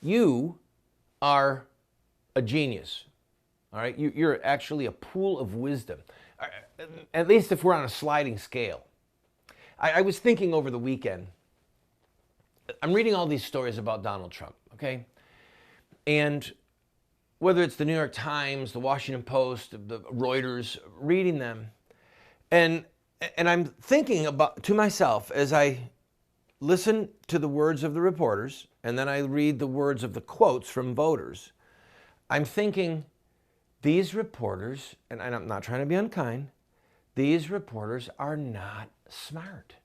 You are a genius, all right? You're actually a pool of wisdom, at least if we're on a sliding scale. I was thinking over the weekend, I'm reading all these stories about Donald Trump, okay? And whether it's the New York Times, the Washington Post, the Reuters, reading them, and I'm thinking about to myself as I listen to the words of the reporters, and then I read the words of the quotes from voters. I'm thinking, these reporters, and I'm not trying to be unkind, these reporters are not smart.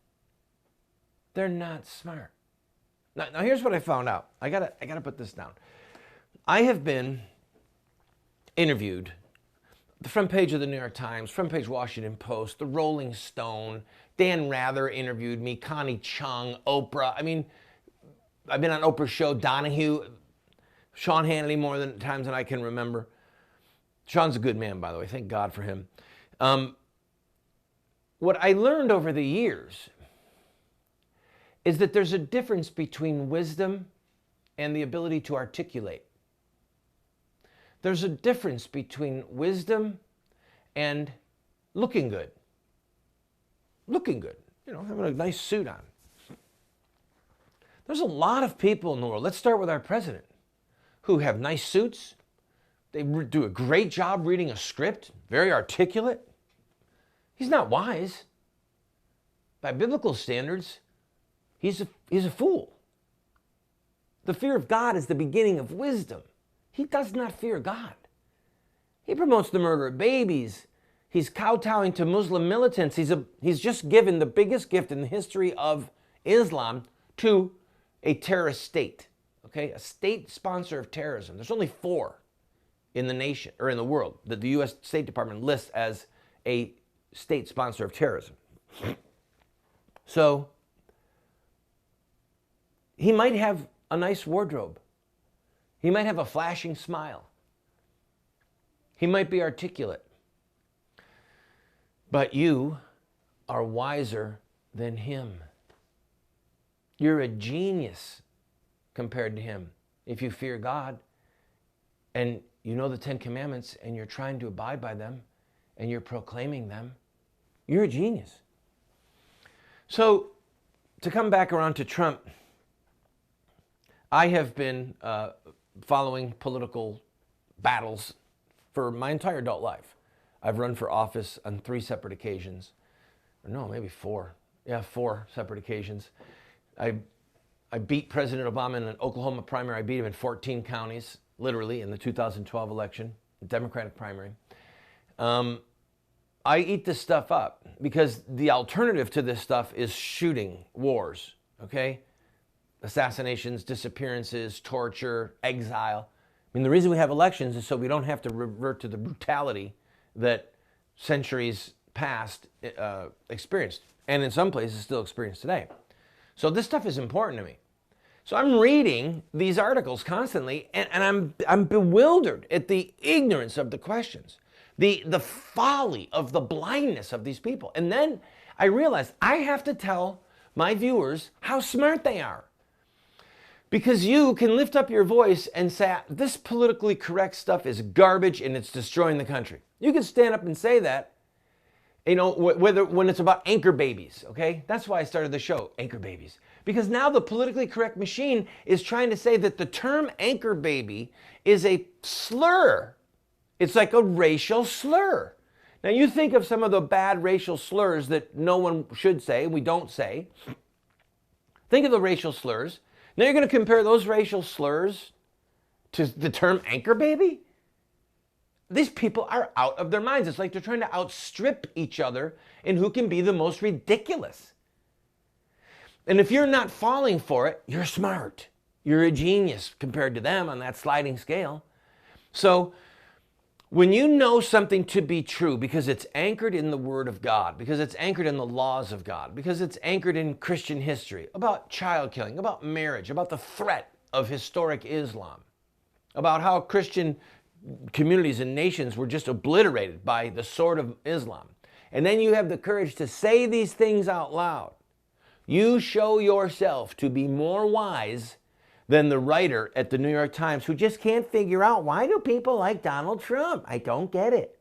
They're not smart. Now here's what I found out. I gotta put this down. I have been interviewed, the front page of the New York Times, front page Washington Post, the Rolling Stone, Dan Rather interviewed me, Connie Chung, Oprah. I mean, I've been on Oprah's show, Donahue, Sean Hannity more than times than I can remember. Sean's a good man, by the way. Thank God for him. What I learned over the years is that there's a difference between wisdom and the ability to articulate. There's a difference between wisdom and looking good. Looking good, you know, having a nice suit on. There's a lot of people in the world, let's start with our president, who have nice suits. They do a great job reading a script, very articulate. He's not wise. By biblical standards, he's a fool. The fear of God is the beginning of wisdom. He does not fear God. He promotes the murder of babies. He's kowtowing to Muslim militants. He's just given the biggest gift in the history of Islam to a terrorist state, okay? A state sponsor of terrorism. There's only 4 in the nation, or in the world, that the U.S. State Department lists as a state sponsor of terrorism. So, he might have a nice wardrobe. He might have a flashing smile. He might be articulate. But you are wiser than him. You're a genius compared to him. If you fear God and you know the 10 Commandments and you're trying to abide by them and you're proclaiming them, you're a genius. So, to come back around to Trump, I have been following political battles for my entire adult life. I've run for office on 3 separate occasions. No, maybe 4. Yeah, 4 separate occasions. I beat President Obama in an Oklahoma primary. I beat him in 14 counties, literally, in the 2012 election, the Democratic primary. I eat this stuff up because the alternative to this stuff is shooting wars, okay? Assassinations, disappearances, torture, exile. I mean, the reason we have elections is so we don't have to revert to the brutality that centuries past experienced, and in some places still experienced today. So this stuff is important to me. So I'm reading these articles constantly, and I'm bewildered at the ignorance of the questions, the folly of the blindness of these people. And then I realized I have to tell my viewers how smart they are. Because you can lift up your voice and say, this politically correct stuff is garbage and it's destroying the country. You can stand up and say that, you know, when it's about anchor babies, okay? That's why I started the show, Anchor Babies. Because now the politically correct machine is trying to say that the term anchor baby is a slur. It's like a racial slur. Now you think of some of the bad racial slurs that no one should say, we don't say. Think of the racial slurs. Now you're going to compare those racial slurs to the term anchor baby? These people are out of their minds. It's like they're trying to outstrip each other in who can be the most ridiculous. And if you're not falling for it, you're smart. You're a genius compared to them on that sliding scale. So when you know something to be true because it's anchored in the Word of God, because it's anchored in the laws of God, because it's anchored in Christian history, about child killing, about marriage, about the threat of historic Islam, about how Christian communities and nations were just obliterated by the sword of Islam, and then you have the courage to say these things out loud, you show yourself to be more wise than the writer at the New York Times who just can't figure out, why do people like Donald Trump? I don't get it.